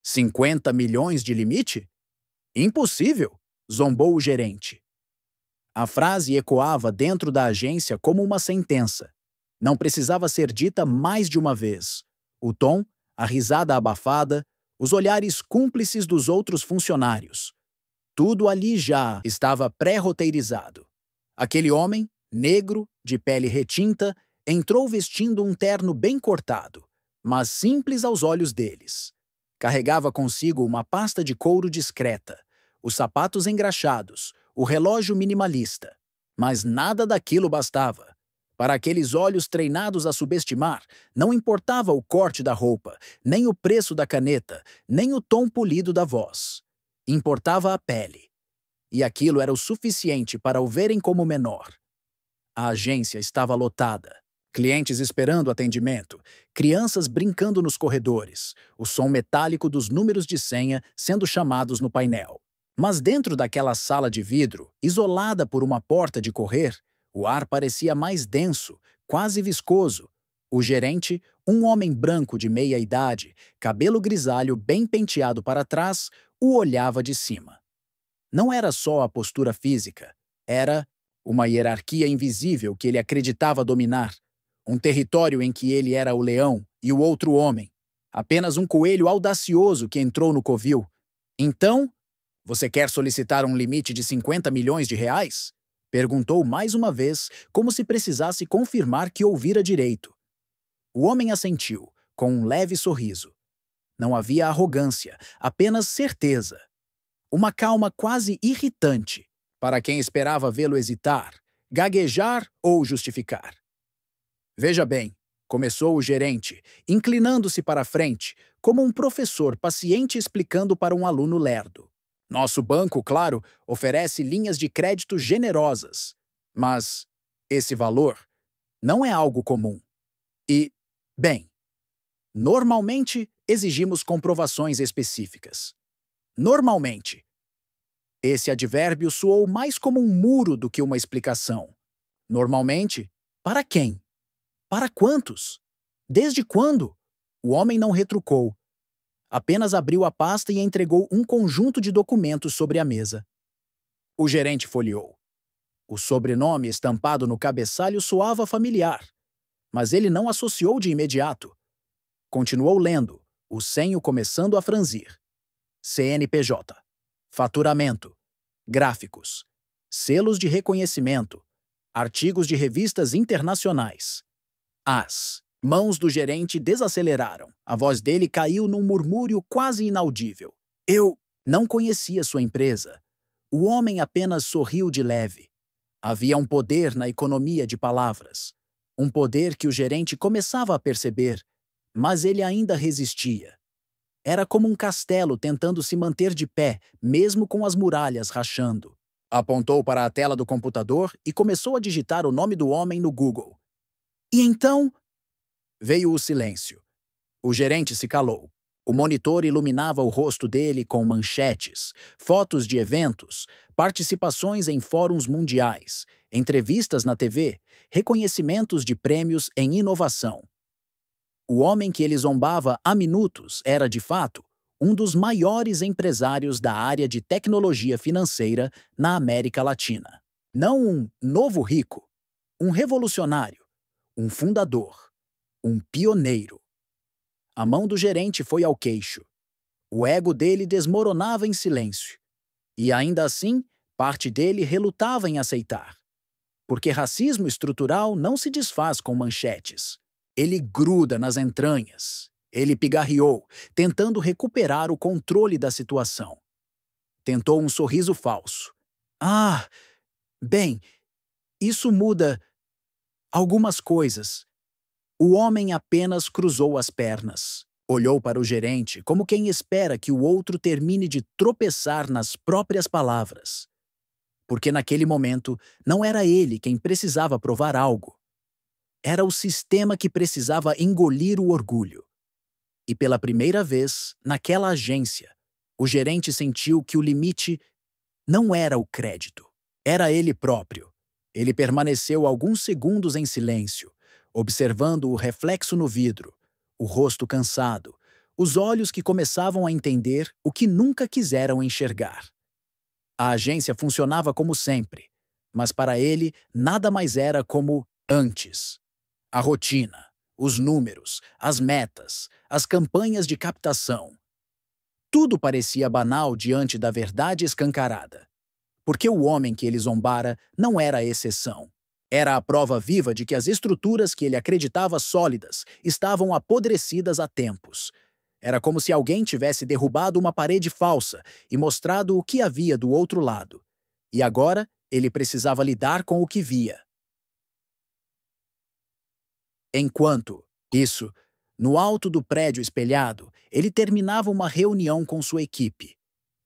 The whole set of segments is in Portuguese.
50 milhões de limite? Impossível, zombou o gerente. A frase ecoava dentro da agência como uma sentença. Não precisava ser dita mais de uma vez. O tom, a risada abafada, os olhares cúmplices dos outros funcionários. Tudo ali já estava pré-roteirizado. Aquele homem, negro, de pele retinta, entrou vestindo um terno bem cortado, mas simples aos olhos deles. Carregava consigo uma pasta de couro discreta, os sapatos engraxados, o relógio minimalista. Mas nada daquilo bastava. Para aqueles olhos treinados a subestimar, não importava o corte da roupa, nem o preço da caneta, nem o tom polido da voz. Importava a pele. E aquilo era o suficiente para o verem como menor. A agência estava lotada. Clientes esperando atendimento, crianças brincando nos corredores, o som metálico dos números de senha sendo chamados no painel. Mas dentro daquela sala de vidro, isolada por uma porta de correr, o ar parecia mais denso, quase viscoso. O gerente, um homem branco de meia-idade, cabelo grisalho bem penteado para trás, o olhava de cima. Não era só a postura física, era uma hierarquia invisível que ele acreditava dominar. Um território em que ele era o leão e o outro homem. Apenas um coelho audacioso que entrou no covil. Então, você quer solicitar um limite de 50 milhões de reais? Perguntou mais uma vez, como se precisasse confirmar que ouvira direito. O homem assentiu, com um leve sorriso. Não havia arrogância, apenas certeza. Uma calma quase irritante, para quem esperava vê-lo hesitar, gaguejar ou justificar. Veja bem, começou o gerente, inclinando-se para a frente, como um professor paciente explicando para um aluno lerdo. Nosso banco, claro, oferece linhas de crédito generosas, mas esse valor não é algo comum. E, bem, normalmente exigimos comprovações específicas. Normalmente. Esse advérbio soou mais como um muro do que uma explicação. Normalmente, para quem? Para quantos? Desde quando? O homem não retrucou. Apenas abriu a pasta e entregou um conjunto de documentos sobre a mesa. O gerente folheou. O sobrenome estampado no cabeçalho soava familiar, mas ele não associou de imediato. Continuou lendo, o senho começando a franzir. CNPJ. Faturamento. Gráficos. Selos de reconhecimento. Artigos de revistas internacionais. As mãos do gerente desaceleraram. A voz dele caiu num murmúrio quase inaudível. Eu não conhecia sua empresa. O homem apenas sorriu de leve. Havia um poder na economia de palavras. Um poder que o gerente começava a perceber, mas ele ainda resistia. Era como um castelo tentando se manter de pé, mesmo com as muralhas rachando. Apontou para a tela do computador e começou a digitar o nome do homem no Google. E então, veio o silêncio. O gerente se calou. O monitor iluminava o rosto dele com manchetes, fotos de eventos, participações em fóruns mundiais, entrevistas na TV, reconhecimentos de prêmios em inovação. O homem que ele zombava há minutos era, de fato, um dos maiores empresários da área de tecnologia financeira na América Latina. Não um novo rico, um revolucionário, um fundador, um pioneiro. A mão do gerente foi ao queixo. O ego dele desmoronava em silêncio. E ainda assim, parte dele relutava em aceitar. Porque racismo estrutural não se desfaz com manchetes. Ele gruda nas entranhas. Ele pigarreou, tentando recuperar o controle da situação. Tentou um sorriso falso. Ah, bem, isso muda algumas coisas. O homem apenas cruzou as pernas. Olhou para o gerente como quem espera que o outro termine de tropeçar nas próprias palavras. Porque naquele momento não era ele quem precisava provar algo. Era o sistema que precisava engolir o orgulho. E pela primeira vez, naquela agência, o gerente sentiu que o limite não era o crédito. Era ele próprio. Ele permaneceu alguns segundos em silêncio, observando o reflexo no vidro, o rosto cansado, os olhos que começavam a entender o que nunca quiseram enxergar. A agência funcionava como sempre, mas para ele nada mais era como antes. A rotina, os números, as metas, as campanhas de captação. Tudo parecia banal diante da verdade escancarada. Porque o homem que ele zombara não era a exceção. Era a prova viva de que as estruturas que ele acreditava sólidas estavam apodrecidas há tempos. Era como se alguém tivesse derrubado uma parede falsa e mostrado o que havia do outro lado. E agora ele precisava lidar com o que via. Enquanto isso, no alto do prédio espelhado, ele terminava uma reunião com sua equipe.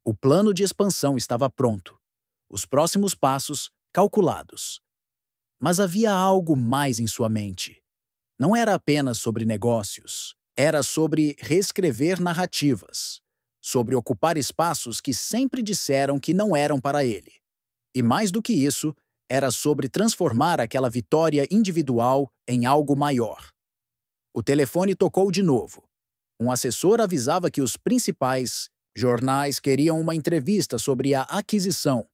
O plano de expansão estava pronto. Os próximos passos calculados. Mas havia algo mais em sua mente. Não era apenas sobre negócios. Era sobre reescrever narrativas. Sobre ocupar espaços que sempre disseram que não eram para ele. E mais do que isso, era sobre transformar aquela vitória individual em algo maior. O telefone tocou de novo. Um assessor avisava que os principais jornais queriam uma entrevista sobre a aquisição.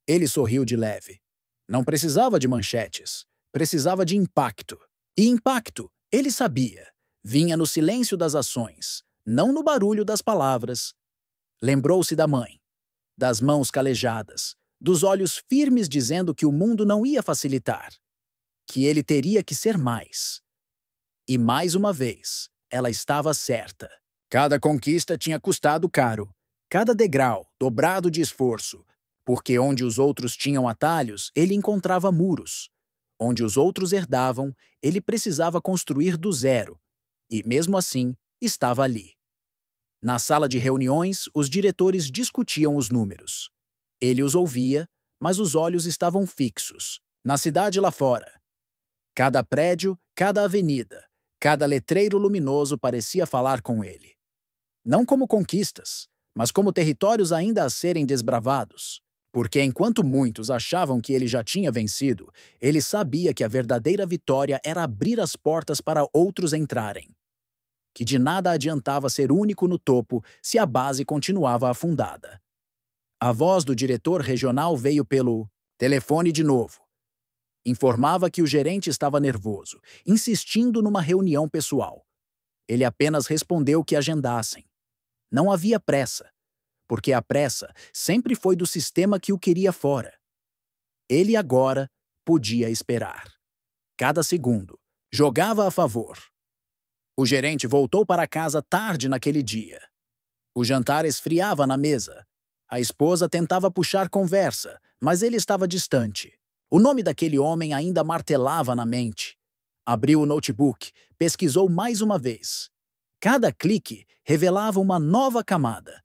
Ele sorriu de leve. Não precisava de manchetes. Precisava de impacto. E impacto, ele sabia, vinha no silêncio das ações, não no barulho das palavras. Lembrou-se da mãe, das mãos calejadas, dos olhos firmes dizendo que o mundo não ia facilitar, que ele teria que ser mais. E mais uma vez, ela estava certa. Cada conquista tinha custado caro, cada degrau dobrado de esforço, porque onde os outros tinham atalhos, ele encontrava muros. Onde os outros herdavam, ele precisava construir do zero. E, mesmo assim, estava ali. Na sala de reuniões, os diretores discutiam os números. Ele os ouvia, mas os olhos estavam fixos, na cidade lá fora. Cada prédio, cada avenida, cada letreiro luminoso parecia falar com ele. Não como conquistas, mas como territórios ainda a serem desbravados. Porque enquanto muitos achavam que ele já tinha vencido, ele sabia que a verdadeira vitória era abrir as portas para outros entrarem. Que de nada adiantava ser único no topo se a base continuava afundada. A voz do diretor regional veio pelo telefone de novo. Informava que o gerente estava nervoso, insistindo numa reunião pessoal. Ele apenas respondeu que agendassem. Não havia pressa. Porque a pressa sempre foi do sistema que o queria fora. Ele agora podia esperar. Cada segundo jogava a favor. O gerente voltou para casa tarde naquele dia. O jantar esfriava na mesa. A esposa tentava puxar conversa, mas ele estava distante. O nome daquele homem ainda martelava na mente. Abriu o notebook, pesquisou mais uma vez. Cada clique revelava uma nova camada.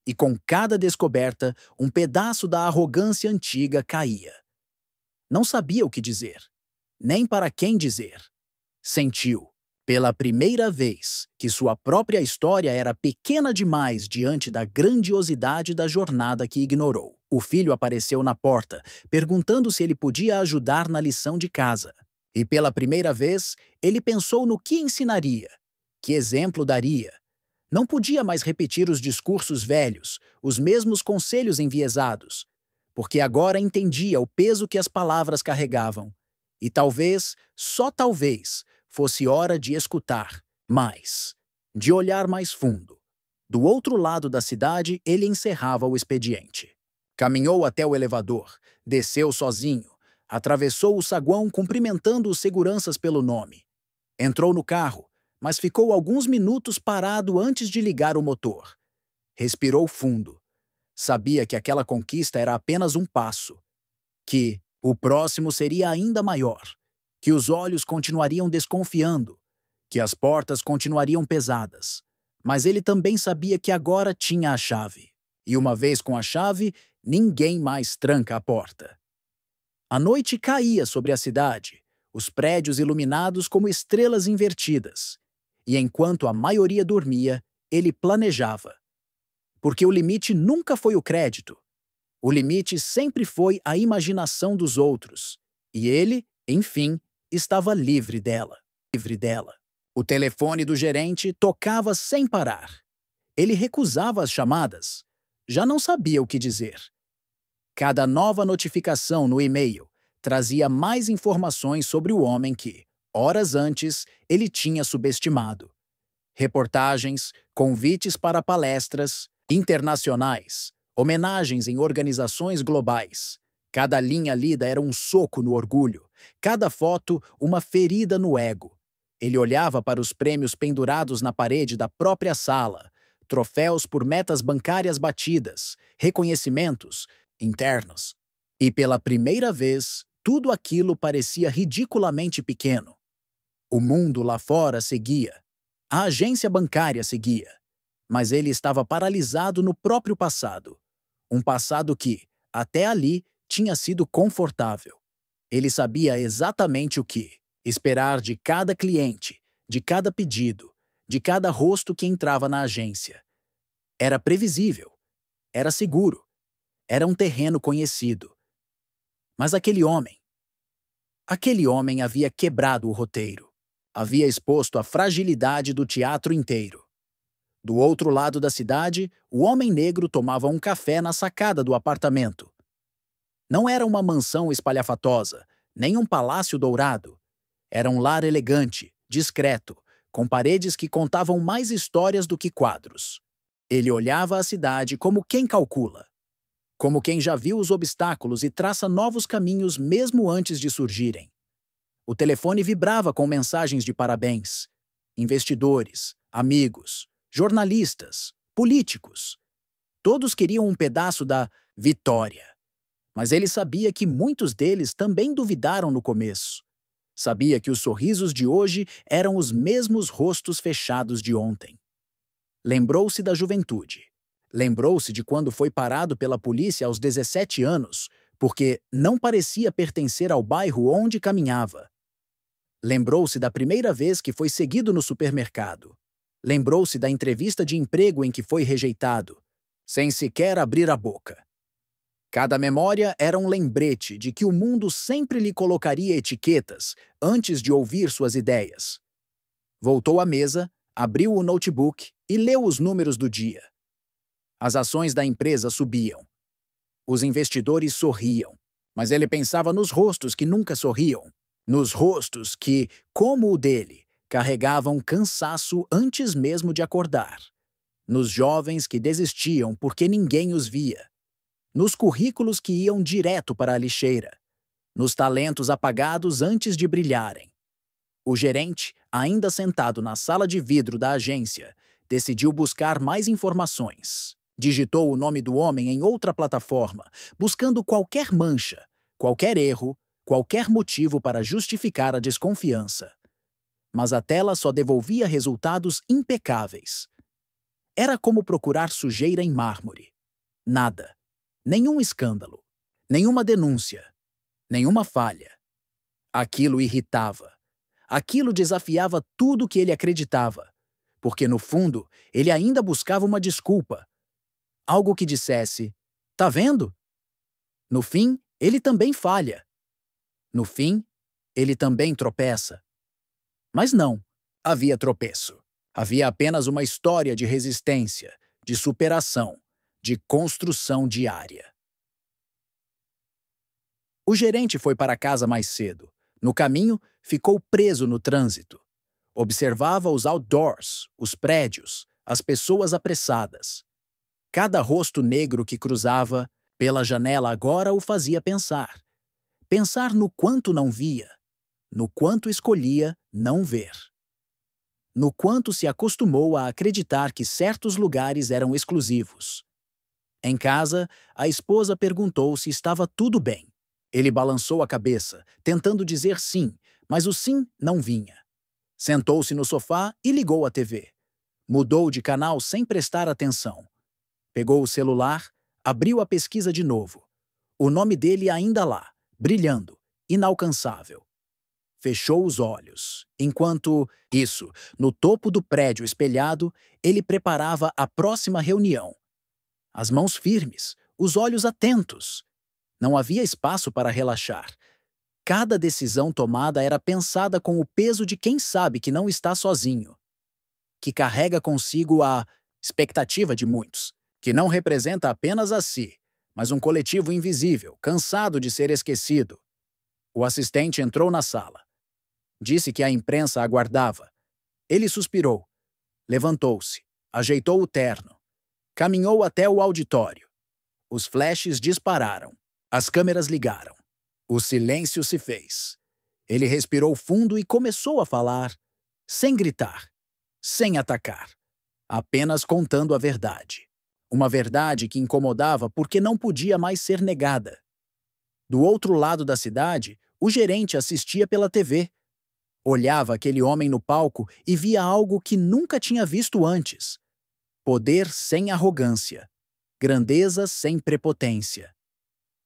E com cada descoberta, um pedaço da arrogância antiga caía. Não sabia o que dizer, nem para quem dizer. Sentiu, pela primeira vez, que sua própria história era pequena demais diante da grandiosidade da jornada que ignorou. O filho apareceu na porta, perguntando se ele podia ajudar na lição de casa. E pela primeira vez, ele pensou no que ensinaria, que exemplo daria. Não podia mais repetir os discursos velhos, os mesmos conselhos enviesados, porque agora entendia o peso que as palavras carregavam. E talvez, só talvez, fosse hora de escutar mais, de olhar mais fundo. Do outro lado da cidade, ele encerrava o expediente. Caminhou até o elevador, desceu sozinho, atravessou o saguão cumprimentando os seguranças pelo nome. Entrou no carro, mas ficou alguns minutos parado antes de ligar o motor. Respirou fundo. Sabia que aquela conquista era apenas um passo. Que o próximo seria ainda maior. Que os olhos continuariam desconfiando. Que as portas continuariam pesadas. Mas ele também sabia que agora tinha a chave. E uma vez com a chave, ninguém mais tranca a porta. A noite caía sobre a cidade, os prédios iluminados como estrelas invertidas. E enquanto a maioria dormia, ele planejava. Porque o limite nunca foi o crédito. O limite sempre foi a imaginação dos outros. E ele, enfim, estava livre dela. Livre dela. O telefone do gerente tocava sem parar. Ele recusava as chamadas. Já não sabia o que dizer. Cada nova notificação no e-mail trazia mais informações sobre o homem que, horas antes, ele tinha subestimado. Reportagens, convites para palestras internacionais, homenagens em organizações globais. Cada linha lida era um soco no orgulho, cada foto uma ferida no ego. Ele olhava para os prêmios pendurados na parede da própria sala, troféus por metas bancárias batidas, reconhecimentos internos. E pela primeira vez, tudo aquilo parecia ridiculamente pequeno. O mundo lá fora seguia. A agência bancária seguia. Mas ele estava paralisado no próprio passado. Um passado que, até ali, tinha sido confortável. Ele sabia exatamente o que esperar de cada cliente, de cada pedido, de cada rosto que entrava na agência. Era previsível. Era seguro. Era um terreno conhecido. Mas aquele homem havia quebrado o roteiro. Havia exposto a fragilidade do teatro inteiro. Do outro lado da cidade, o homem negro tomava um café na sacada do apartamento. Não era uma mansão espalhafatosa, nem um palácio dourado. Era um lar elegante, discreto, com paredes que contavam mais histórias do que quadros. Ele olhava a cidade como quem calcula. Como quem já viu os obstáculos e traça novos caminhos mesmo antes de surgirem. O telefone vibrava com mensagens de parabéns. Investidores, amigos, jornalistas, políticos. Todos queriam um pedaço da vitória. Mas ele sabia que muitos deles também duvidaram no começo. Sabia que os sorrisos de hoje eram os mesmos rostos fechados de ontem. Lembrou-se da juventude. Lembrou-se de quando foi parado pela polícia aos 17 anos, porque não parecia pertencer ao bairro onde caminhava. Lembrou-se da primeira vez que foi seguido no supermercado. Lembrou-se da entrevista de emprego em que foi rejeitado, sem sequer abrir a boca. Cada memória era um lembrete de que o mundo sempre lhe colocaria etiquetas antes de ouvir suas ideias. Voltou à mesa, abriu o notebook e leu os números do dia. As ações da empresa subiam. Os investidores sorriam, mas ele pensava nos rostos que nunca sorriam, nos rostos que, como o dele, carregavam cansaço antes mesmo de acordar, nos jovens que desistiam porque ninguém os via, nos currículos que iam direto para a lixeira, nos talentos apagados antes de brilharem. O gerente, ainda sentado na sala de vidro da agência, decidiu buscar mais informações. Digitou o nome do homem em outra plataforma, buscando qualquer mancha, qualquer erro, qualquer motivo para justificar a desconfiança. Mas a tela só devolvia resultados impecáveis. Era como procurar sujeira em mármore. Nada. Nenhum escândalo. Nenhuma denúncia. Nenhuma falha. Aquilo irritava. Aquilo desafiava tudo que ele acreditava, porque, no fundo, ele ainda buscava uma desculpa. Algo que dissesse, tá vendo? No fim, ele também falha. No fim, ele também tropeça. Mas não, havia tropeço. Havia apenas uma história de resistência, de superação, de construção diária. O gerente foi para casa mais cedo. No caminho, ficou preso no trânsito. Observava os outdoors, os prédios, as pessoas apressadas. Cada rosto negro que cruzava pela janela agora o fazia pensar. Pensar no quanto não via, no quanto escolhia não ver. No quanto se acostumou a acreditar que certos lugares eram exclusivos. Em casa, a esposa perguntou se estava tudo bem. Ele balançou a cabeça, tentando dizer sim, mas o sim não vinha. Sentou-se no sofá e ligou a TV. Mudou de canal sem prestar atenção. Pegou o celular, abriu a pesquisa de novo. O nome dele ainda lá, brilhando, inalcançável. Fechou os olhos, enquanto, no topo do prédio espelhado, ele preparava a próxima reunião. As mãos firmes, os olhos atentos. Não havia espaço para relaxar. cada decisão tomada era pensada com o peso de quem sabe que não está sozinho, que carrega consigo a expectativa de muitos, que não representa apenas a si, mas um coletivo invisível, cansado de ser esquecido. O assistente entrou na sala. Disse que a imprensa aguardava. Ele suspirou, levantou-se, ajeitou o terno, caminhou até o auditório. Os flashes dispararam. As câmeras ligaram. O silêncio se fez. Ele respirou fundo e começou a falar, sem gritar, sem atacar, apenas contando a verdade. Uma verdade que incomodava porque não podia mais ser negada. Do outro lado da cidade, o gerente assistia pela TV. Olhava aquele homem no palco e via algo que nunca tinha visto antes. Poder sem arrogância. Grandeza sem prepotência.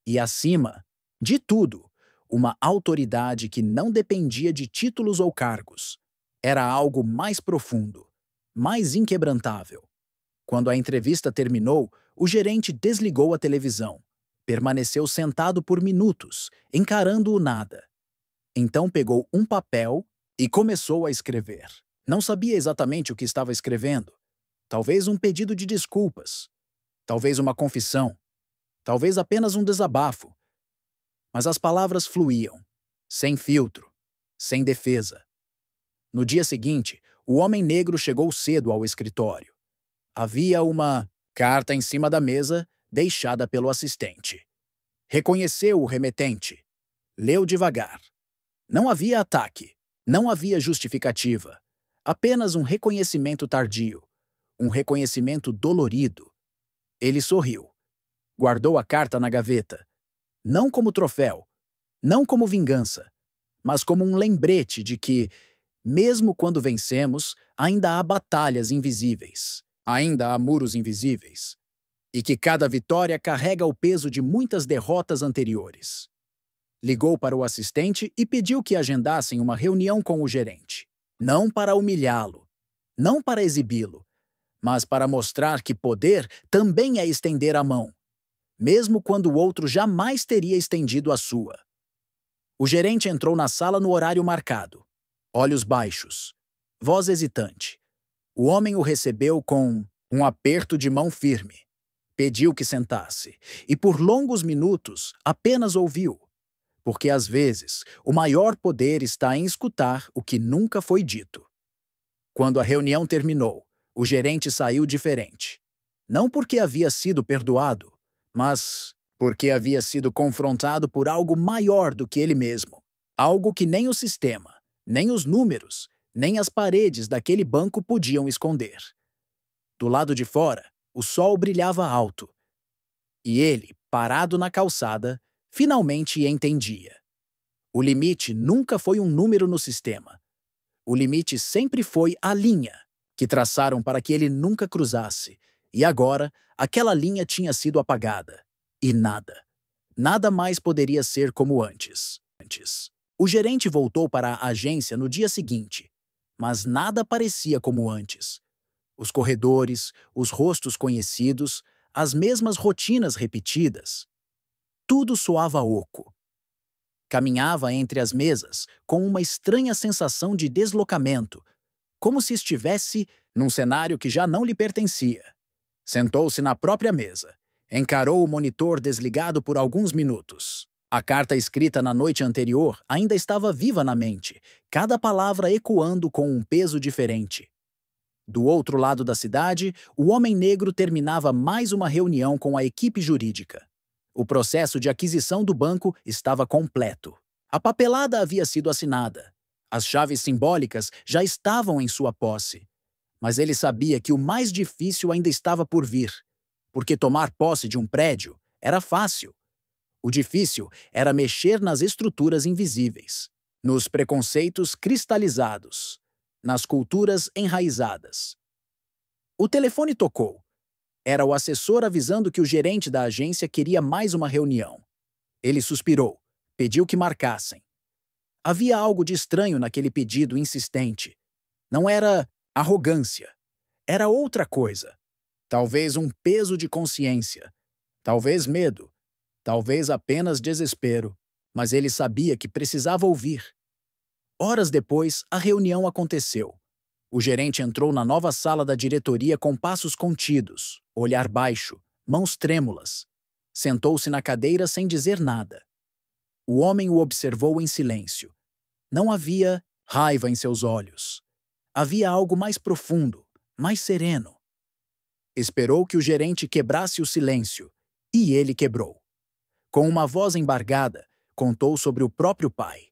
E acima de tudo, uma autoridade que não dependia de títulos ou cargos. Era algo mais profundo, mais inquebrantável. Quando a entrevista terminou, o gerente desligou a televisão. Permaneceu sentado por minutos, encarando o nada. Então pegou um papel e começou a escrever. Não sabia exatamente o que estava escrevendo. Talvez um pedido de desculpas. Talvez uma confissão. Talvez apenas um desabafo. Mas as palavras fluíam, sem filtro, sem defesa. No dia seguinte, o homem negro chegou cedo ao escritório. Havia uma carta em cima da mesa, deixada pelo assistente. Reconheceu o remetente. Leu devagar. Não havia ataque. Não havia justificativa. Apenas um reconhecimento tardio. Um reconhecimento dolorido. Ele sorriu. Guardou a carta na gaveta. Não como troféu, não como vingança, mas como um lembrete de que, mesmo quando vencemos, ainda há batalhas invisíveis, ainda há muros invisíveis, e que cada vitória carrega o peso de muitas derrotas anteriores. Ligou para o assistente e pediu que agendassem uma reunião com o gerente. Não para humilhá-lo, não para exibi-lo, mas para mostrar que poder também é estender a mão, mesmo quando o outro jamais teria estendido a sua. O gerente entrou na sala no horário marcado. Olhos baixos, voz hesitante. O homem o recebeu com um aperto de mão firme. Pediu que sentasse, e por longos minutos apenas ouviu. Porque às vezes o maior poder está em escutar o que nunca foi dito. Quando a reunião terminou, o gerente saiu diferente. Não porque havia sido perdoado, mas porque havia sido confrontado por algo maior do que ele mesmo. Algo que nem o sistema, nem os números, nem as paredes daquele banco podiam esconder. Do lado de fora, o sol brilhava alto. E ele, parado na calçada, finalmente entendia. O limite nunca foi um número no sistema. O limite sempre foi a linha que traçaram para que ele nunca cruzasse. E agora, aquela linha tinha sido apagada. E nada mais poderia ser como antes. O gerente voltou para a agência no dia seguinte, mas nada parecia como antes. Os corredores, os rostos conhecidos, as mesmas rotinas repetidas. Tudo soava oco. Caminhava entre as mesas com uma estranha sensação de deslocamento, como se estivesse num cenário que já não lhe pertencia. Sentou-se na própria mesa. Encarou o monitor desligado por alguns minutos. A carta escrita na noite anterior ainda estava viva na mente, cada palavra ecoando com um peso diferente. Do outro lado da cidade, o homem negro terminava mais uma reunião com a equipe jurídica. O processo de aquisição do banco estava completo. A papelada havia sido assinada. As chaves simbólicas já estavam em sua posse. Mas ele sabia que o mais difícil ainda estava por vir, porque tomar posse de um prédio era fácil. O difícil era mexer nas estruturas invisíveis, nos preconceitos cristalizados, nas culturas enraizadas. O telefone tocou. Era o assessor avisando que o gerente da agência queria mais uma reunião. Ele suspirou, pediu que marcassem. Havia algo de estranho naquele pedido insistente. Não era arrogância. Era outra coisa. Talvez um peso de consciência. Talvez medo. Talvez apenas desespero. mas ele sabia que precisava ouvir. Horas depois, a reunião aconteceu. O gerente entrou na nova sala da diretoria com passos contidos, olhar baixo, mãos trêmulas. Sentou-se na cadeira sem dizer nada. O homem o observou em silêncio. Não havia raiva em seus olhos. Havia algo mais profundo, mais sereno. Esperou que o gerente quebrasse o silêncio, e ele quebrou. Com uma voz embargada, contou sobre o próprio pai.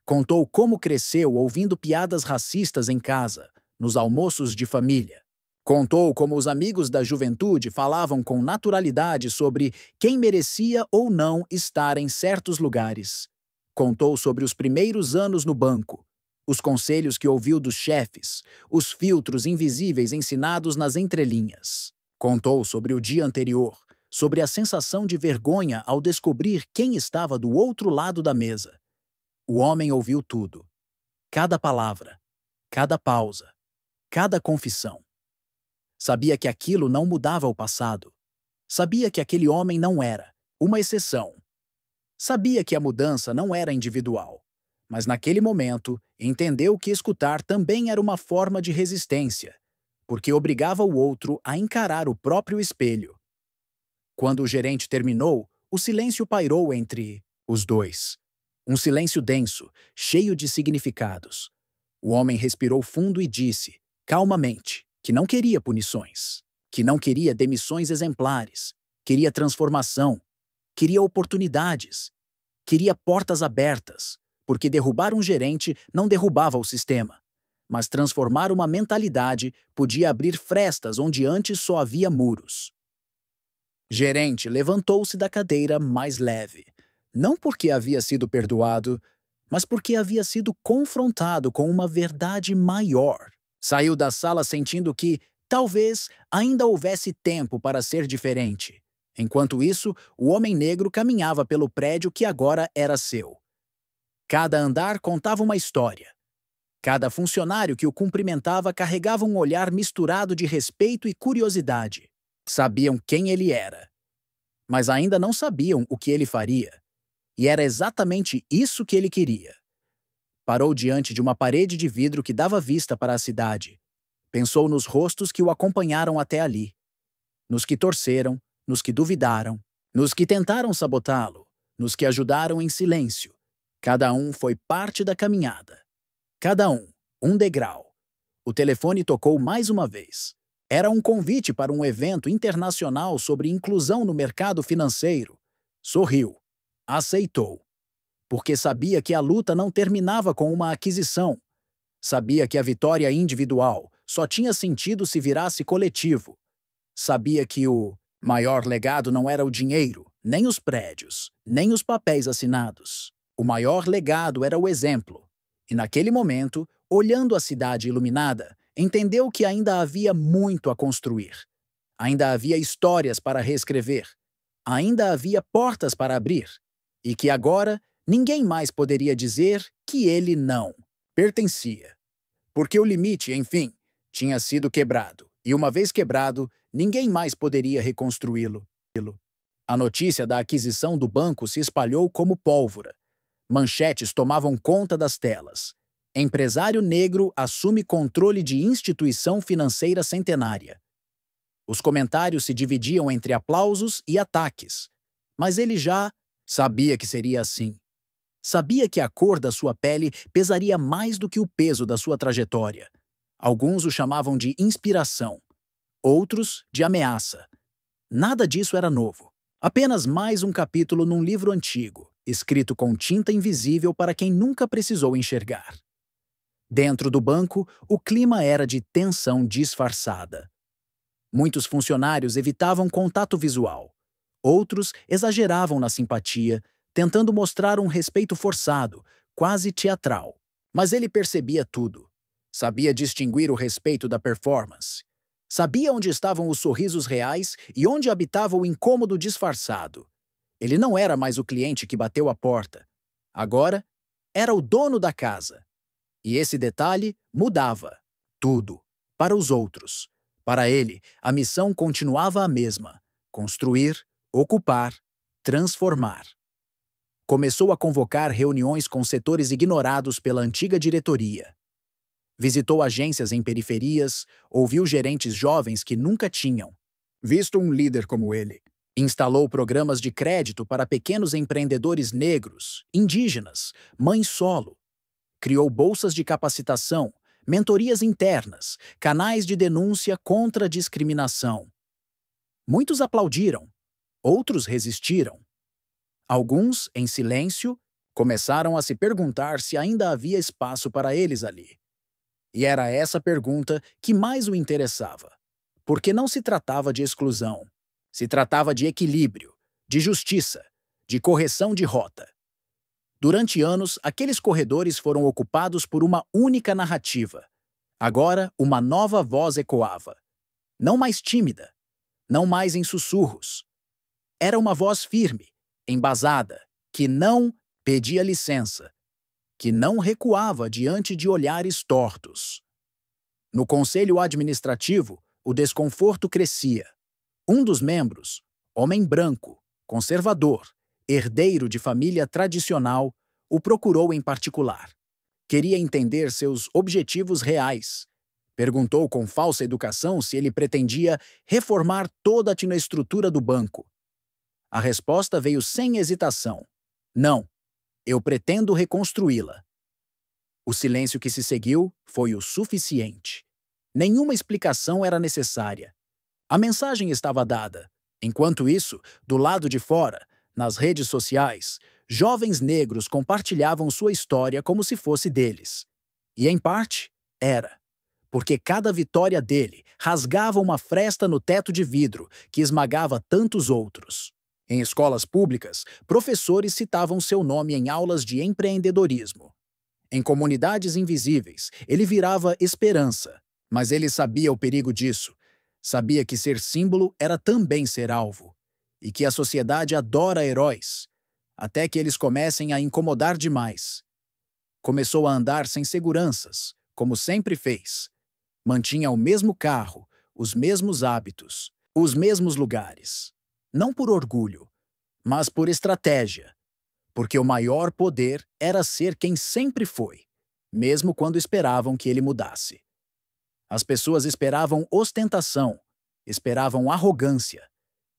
Contou como cresceu ouvindo piadas racistas em casa, nos almoços de família. Contou como os amigos da juventude falavam com naturalidade sobre quem merecia ou não estar em certos lugares. Contou sobre os primeiros anos no banco, os conselhos que ouviu dos chefes, os filtros invisíveis ensinados nas entrelinhas. Contou sobre o dia anterior, sobre a sensação de vergonha ao descobrir quem estava do outro lado da mesa. O homem ouviu tudo. Cada palavra, cada pausa, cada confissão. Sabia que aquilo não mudava o passado. Sabia que aquele homem não era uma exceção. Sabia que a mudança não era individual. Mas naquele momento, entendeu que escutar também era uma forma de resistência, porque obrigava o outro a encarar o próprio espelho. Quando o gerente terminou, o silêncio pairou entre os dois. Um silêncio denso, cheio de significados. O homem respirou fundo e disse, calmamente, que não queria punições, que não queria demissões exemplares, queria transformação, queria oportunidades, queria portas abertas, porque derrubar um gerente não derrubava o sistema, mas transformar uma mentalidade podia abrir frestas onde antes só havia muros. Gerente levantou-se da cadeira mais leve, não porque havia sido perdoado, mas porque havia sido confrontado com uma verdade maior. Saiu da sala sentindo que, talvez, ainda houvesse tempo para ser diferente. Enquanto isso, o homem negro caminhava pelo prédio que agora era seu. Cada andar contava uma história. Cada funcionário que o cumprimentava carregava um olhar misturado de respeito e curiosidade. Sabiam quem ele era, mas ainda não sabiam o que ele faria. E era exatamente isso que ele queria. Parou diante de uma parede de vidro que dava vista para a cidade. Pensou nos rostos que o acompanharam até ali. Nos que torceram, nos que duvidaram, nos que tentaram sabotá-lo, nos que ajudaram em silêncio. Cada um foi parte da caminhada. Cada um degrau. O telefone tocou mais uma vez. Era um convite para um evento internacional sobre inclusão no mercado financeiro. Sorriu. Aceitou. Porque sabia que a luta não terminava com uma aquisição. Sabia que a vitória individual só tinha sentido se virasse coletivo. Sabia que o maior legado não era o dinheiro, nem os prédios, nem os papéis assinados. O maior legado era o exemplo. E naquele momento, olhando a cidade iluminada, entendeu que ainda havia muito a construir. Ainda havia histórias para reescrever. Ainda havia portas para abrir. E que agora ninguém mais poderia dizer que ele não pertencia. Porque o limite, enfim, tinha sido quebrado. E uma vez quebrado, ninguém mais poderia reconstruí-lo. A notícia da aquisição do banco se espalhou como pólvora. Manchetes tomavam conta das telas. Empresário negro assume controle de instituição financeira centenária. Os comentários se dividiam entre aplausos e ataques. Mas ele já sabia que seria assim. Sabia que a cor da sua pele pesaria mais do que o peso da sua trajetória. Alguns o chamavam de inspiração, outros de ameaça. Nada disso era novo. Apenas mais um capítulo num livro antigo, escrito com tinta invisível para quem nunca precisou enxergar. Dentro do banco, o clima era de tensão disfarçada. Muitos funcionários evitavam contato visual. Outros exageravam na simpatia, tentando mostrar um respeito forçado, quase teatral. Mas ele percebia tudo. Sabia distinguir o respeito da performance. Sabia onde estavam os sorrisos reais e onde habitava o incômodo disfarçado. Ele não era mais o cliente que bateu a porta. Agora, era o dono da casa. E esse detalhe mudava tudo para os outros. Para ele, a missão continuava a mesma: construir, ocupar, transformar. Começou a convocar reuniões com setores ignorados pela antiga diretoria. Visitou agências em periferias, ouviu gerentes jovens que nunca tinham visto um líder como ele. Instalou programas de crédito para pequenos empreendedores negros, indígenas, mães solo. Criou bolsas de capacitação, mentorias internas, canais de denúncia contra a discriminação. Muitos aplaudiram, outros resistiram. Alguns, em silêncio, começaram a se perguntar se ainda havia espaço para eles ali. E era essa pergunta que mais o interessava, porque não se tratava de exclusão, se tratava de equilíbrio, de justiça, de correção de rota. Durante anos, aqueles corredores foram ocupados por uma única narrativa. Agora, uma nova voz ecoava. Não mais tímida, não mais em sussurros. Era uma voz firme, embasada, que não pedia licença, que não recuava diante de olhares tortos. No conselho administrativo, o desconforto crescia. Um dos membros, homem branco, conservador, herdeiro de família tradicional, o procurou em particular. Queria entender seus objetivos reais. Perguntou com falsa educação se ele pretendia reformar toda a tinoestrutura do banco. A resposta veio sem hesitação. Não, eu pretendo reconstruí-la. O silêncio que se seguiu foi o suficiente. Nenhuma explicação era necessária. A mensagem estava dada. Enquanto isso, do lado de fora, nas redes sociais, jovens negros compartilhavam sua história como se fosse deles. E, em parte, era. Porque cada vitória dele rasgava uma fresta no teto de vidro que esmagava tantos outros. Em escolas públicas, professores citavam seu nome em aulas de empreendedorismo. Em comunidades invisíveis, ele virava esperança, mas ele sabia o perigo disso. Sabia que ser símbolo era também ser alvo, e que a sociedade adora heróis, até que eles comecem a incomodar demais. Começou a andar sem seguranças, como sempre fez. Mantinha o mesmo carro, os mesmos hábitos, os mesmos lugares. Não por orgulho, mas por estratégia. Porque o maior poder era ser quem sempre foi, mesmo quando esperavam que ele mudasse. As pessoas esperavam ostentação, esperavam arrogância,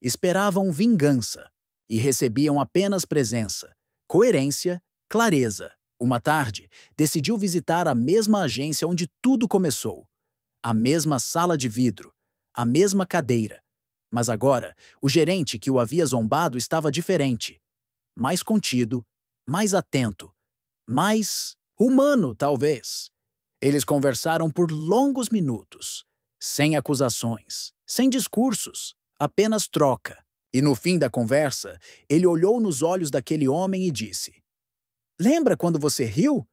esperavam vingança e recebiam apenas presença, coerência, clareza. Uma tarde, decidiu visitar a mesma agência onde tudo começou, a mesma sala de vidro, a mesma cadeira. Mas agora, o gerente que o havia zombado estava diferente. Mais contido, mais atento, mais humano, talvez. Eles conversaram por longos minutos, sem acusações, sem discursos, apenas troca. E no fim da conversa, ele olhou nos olhos daquele homem e disse: "Lembra quando você riu?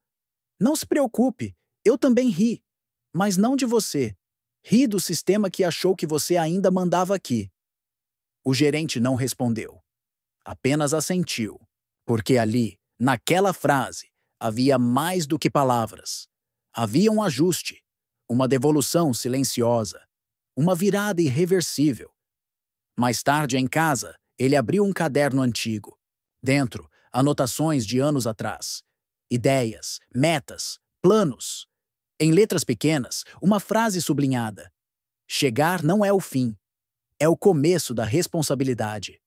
Não se preocupe, eu também ri, mas não de você. Ri do sistema que achou que você ainda mandava aqui." O gerente não respondeu. Apenas assentiu, porque ali, naquela frase, havia mais do que palavras. Havia um ajuste, uma devolução silenciosa, uma virada irreversível. Mais tarde, em casa, ele abriu um caderno antigo. Dentro, anotações de anos atrás. Ideias, metas, planos. Em letras pequenas, uma frase sublinhada. Chegar não é o fim, é o começo da responsabilidade.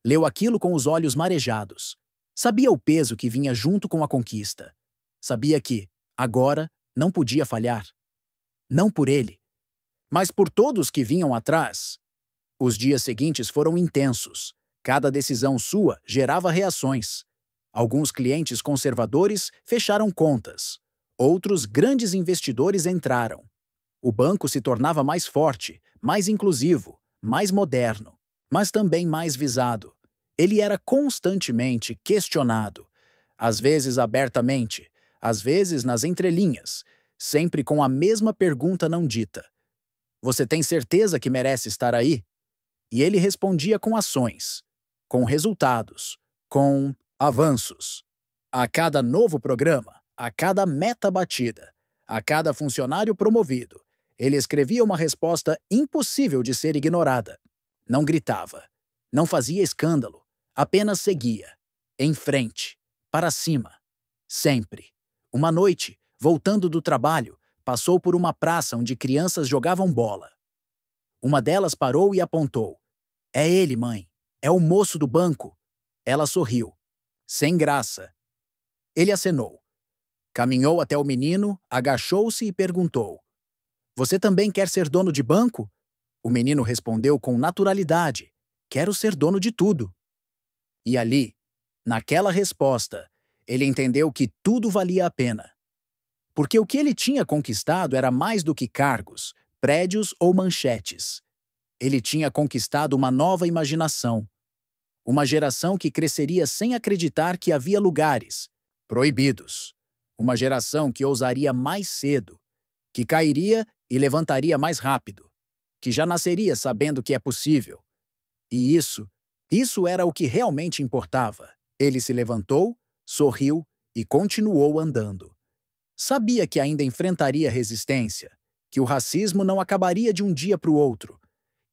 Leu aquilo com os olhos marejados. Sabia o peso que vinha junto com a conquista. Sabia que, agora, não podia falhar. Não por ele, mas por todos que vinham atrás. Os dias seguintes foram intensos. Cada decisão sua gerava reações. Alguns clientes conservadores fecharam contas. Outros grandes investidores entraram. O banco se tornava mais forte, mais inclusivo, mais moderno, mas também mais visado. Ele era constantemente questionado, às vezes abertamente, às vezes nas entrelinhas, sempre com a mesma pergunta não dita. "Você tem certeza que merece estar aí?" E ele respondia com ações, com resultados, com avanços. A cada novo programa, a cada meta batida, a cada funcionário promovido, ele escrevia uma resposta impossível de ser ignorada. Não gritava, não fazia escândalo, apenas seguia. Em frente. Para cima. Sempre. Uma noite, voltando do trabalho, passou por uma praça onde crianças jogavam bola. Uma delas parou e apontou. É ele, mãe. É o moço do banco. Ela sorriu. Sem graça. Ele acenou. Caminhou até o menino, agachou-se e perguntou. Você também quer ser dono de banco? O menino respondeu com naturalidade. Quero ser dono de tudo. E ali, naquela resposta, ele entendeu que tudo valia a pena. Porque o que ele tinha conquistado era mais do que cargos, prédios ou manchetes. Ele tinha conquistado uma nova imaginação. Uma geração que cresceria sem acreditar que havia lugares proibidos. Uma geração que ousaria mais cedo, que cairia e levantaria mais rápido, que já nasceria sabendo que é possível. E isso era o que realmente importava. Ele se levantou, sorriu e continuou andando. Sabia que ainda enfrentaria resistência, que o racismo não acabaria de um dia para o outro,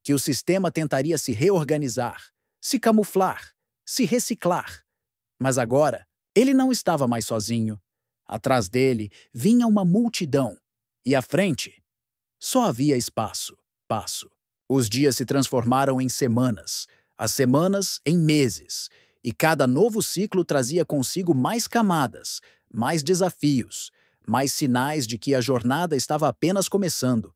que o sistema tentaria se reorganizar, se camuflar, se reciclar. Mas agora, ele não estava mais sozinho. Atrás dele vinha uma multidão, e à frente só havia espaço, passo. Os dias se transformaram em semanas, as semanas em meses, e cada novo ciclo trazia consigo mais camadas, mais desafios, mais sinais de que a jornada estava apenas começando.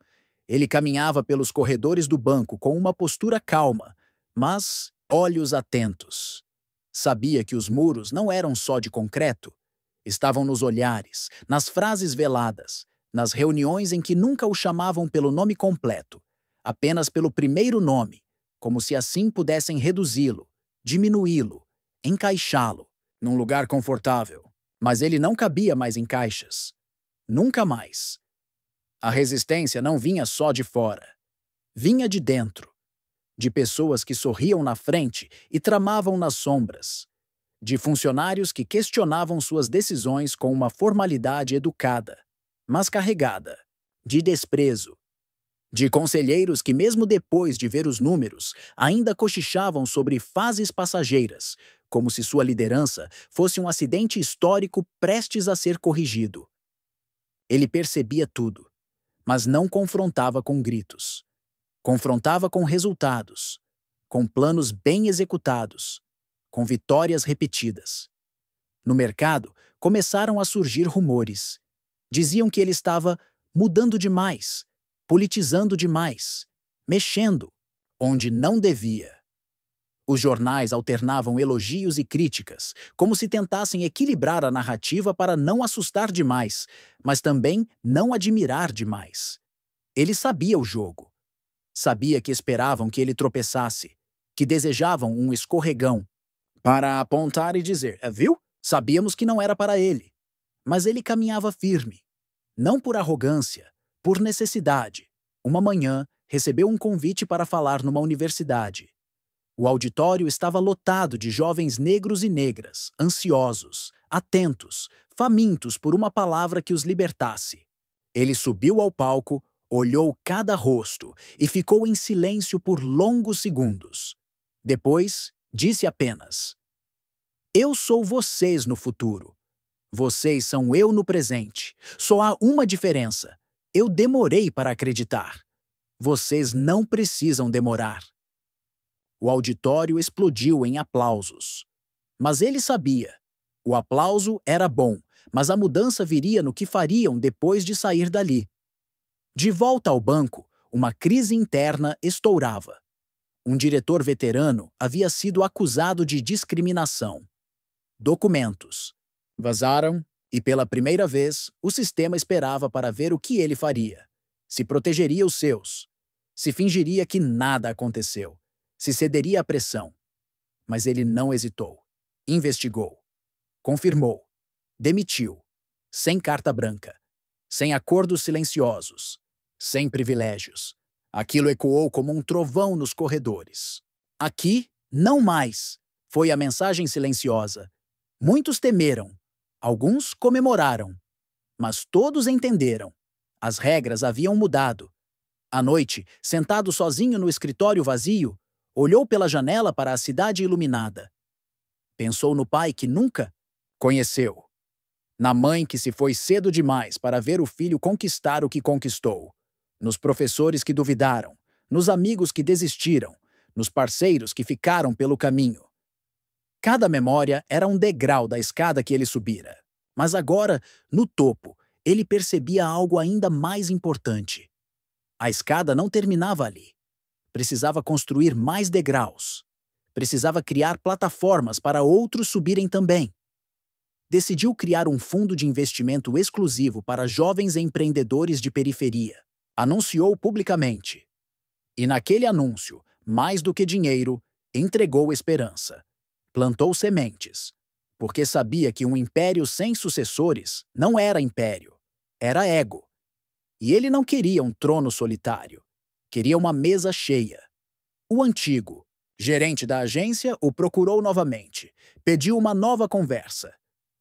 Ele caminhava pelos corredores do banco com uma postura calma, mas olhos atentos. Sabia que os muros não eram só de concreto. Estavam nos olhares, nas frases veladas, nas reuniões em que nunca o chamavam pelo nome completo, apenas pelo primeiro nome, como se assim pudessem reduzi-lo, diminuí-lo, encaixá-lo num lugar confortável. Mas ele não cabia mais em caixas. Nunca mais. A resistência não vinha só de fora. Vinha de dentro. De pessoas que sorriam na frente e tramavam nas sombras. De funcionários que questionavam suas decisões com uma formalidade educada, mas carregada de desprezo. De conselheiros que, mesmo depois de ver os números, ainda cochichavam sobre fases passageiras, como se sua liderança fosse um acidente histórico prestes a ser corrigido. Ele percebia tudo, mas não confrontava com gritos. Confrontava com resultados, com planos bem executados, com vitórias repetidas. No mercado, começaram a surgir rumores. Diziam que ele estava mudando demais, politizando demais, mexendo onde não devia. Os jornais alternavam elogios e críticas, como se tentassem equilibrar a narrativa para não assustar demais, mas também não admirar demais. Ele sabia o jogo. Sabia que esperavam que ele tropeçasse, que desejavam um escorregão, para apontar e dizer, viu? Sabíamos que não era para ele. Mas ele caminhava firme. Não por arrogância, por necessidade. Uma manhã, recebeu um convite para falar numa universidade. O auditório estava lotado de jovens negros e negras, ansiosos, atentos, famintos por uma palavra que os libertasse. Ele subiu ao palco, olhou cada rosto e ficou em silêncio por longos segundos. Depois, disse apenas: Eu sou vocês no futuro. Vocês são eu no presente. Só há uma diferença. Eu demorei para acreditar. Vocês não precisam demorar. O auditório explodiu em aplausos. Mas ele sabia. O aplauso era bom, mas a mudança viria no que fariam depois de sair dali. De volta ao banco, uma crise interna estourava. Um diretor veterano havia sido acusado de discriminação. Documentos vazaram e, pela primeira vez, o sistema esperava para ver o que ele faria. Se protegeria os seus. Se fingiria que nada aconteceu. Se cederia à pressão. Mas ele não hesitou. Investigou. Confirmou. Demitiu. Sem carta branca. Sem acordos silenciosos. Sem privilégios. Aquilo ecoou como um trovão nos corredores. Aqui, não mais, foi a mensagem silenciosa. Muitos temeram. Alguns comemoraram. Mas todos entenderam. As regras haviam mudado. À noite, sentado sozinho no escritório vazio, olhou pela janela para a cidade iluminada. Pensou no pai que nunca conheceu, na mãe que se foi cedo demais para ver o filho conquistar o que conquistou, nos professores que duvidaram, nos amigos que desistiram, nos parceiros que ficaram pelo caminho. Cada memória era um degrau da escada que ele subira. Mas agora, no topo, ele percebia algo ainda mais importante. A escada não terminava ali. Precisava construir mais degraus. Precisava criar plataformas para outros subirem também. Decidiu criar um fundo de investimento exclusivo para jovens empreendedores de periferia. Anunciou publicamente. E naquele anúncio, mais do que dinheiro, entregou esperança. Plantou sementes, porque sabia que um império sem sucessores não era império, era ego. E ele não queria um trono solitário, queria uma mesa cheia. O antigo gerente da agência o procurou novamente, pediu uma nova conversa.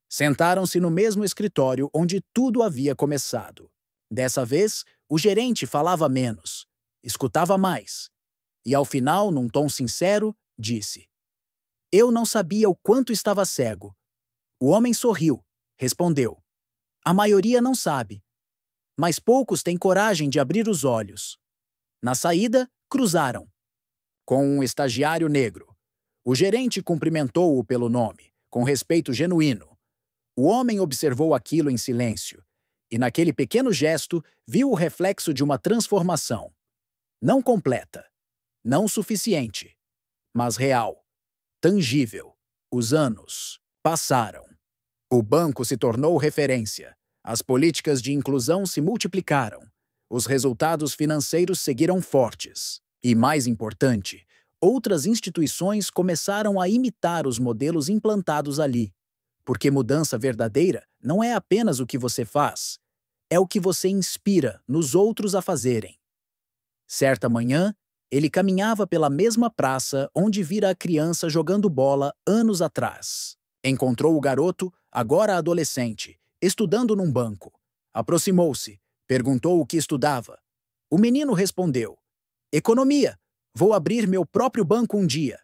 Sentaram-se no mesmo escritório onde tudo havia começado. Dessa vez, o gerente falava menos, escutava mais. E ao final, num tom sincero, disse: "Eu não sabia o quanto estava cego." O homem sorriu, respondeu: "A maioria não sabe, mas poucos têm coragem de abrir os olhos." Na saída, cruzaram com um estagiário negro. O gerente cumprimentou-o pelo nome, com respeito genuíno. O homem observou aquilo em silêncio, e naquele pequeno gesto viu o reflexo de uma transformação. Não completa, não suficiente, mas real, tangível. Os anos passaram. O banco se tornou referência. As políticas de inclusão se multiplicaram. Os resultados financeiros seguiram fortes. E, mais importante, outras instituições começaram a imitar os modelos implantados ali. Porque mudança verdadeira não é apenas o que você faz, é o que você inspira nos outros a fazerem. Certa manhã, ele caminhava pela mesma praça onde vira a criança jogando bola anos atrás. Encontrou o garoto, agora adolescente, estudando num banco. Aproximou-se, perguntou o que estudava. O menino respondeu: "Economia. Vou abrir meu próprio banco um dia."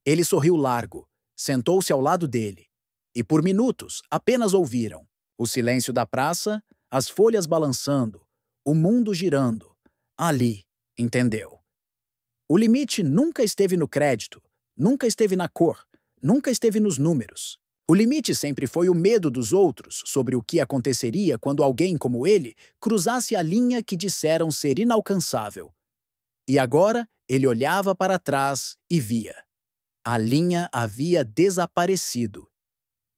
Ele sorriu largo, sentou-se ao lado dele. E por minutos apenas ouviram o silêncio da praça, as folhas balançando, o mundo girando. Ali, entendeu. O limite nunca esteve no crédito, nunca esteve na cor, nunca esteve nos números. O limite sempre foi o medo dos outros sobre o que aconteceria quando alguém como ele cruzasse a linha que disseram ser inalcançável. E agora ele olhava para trás e via. A linha havia desaparecido.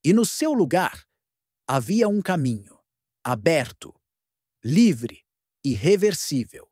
E no seu lugar havia um caminho, aberto, livre, irreversível.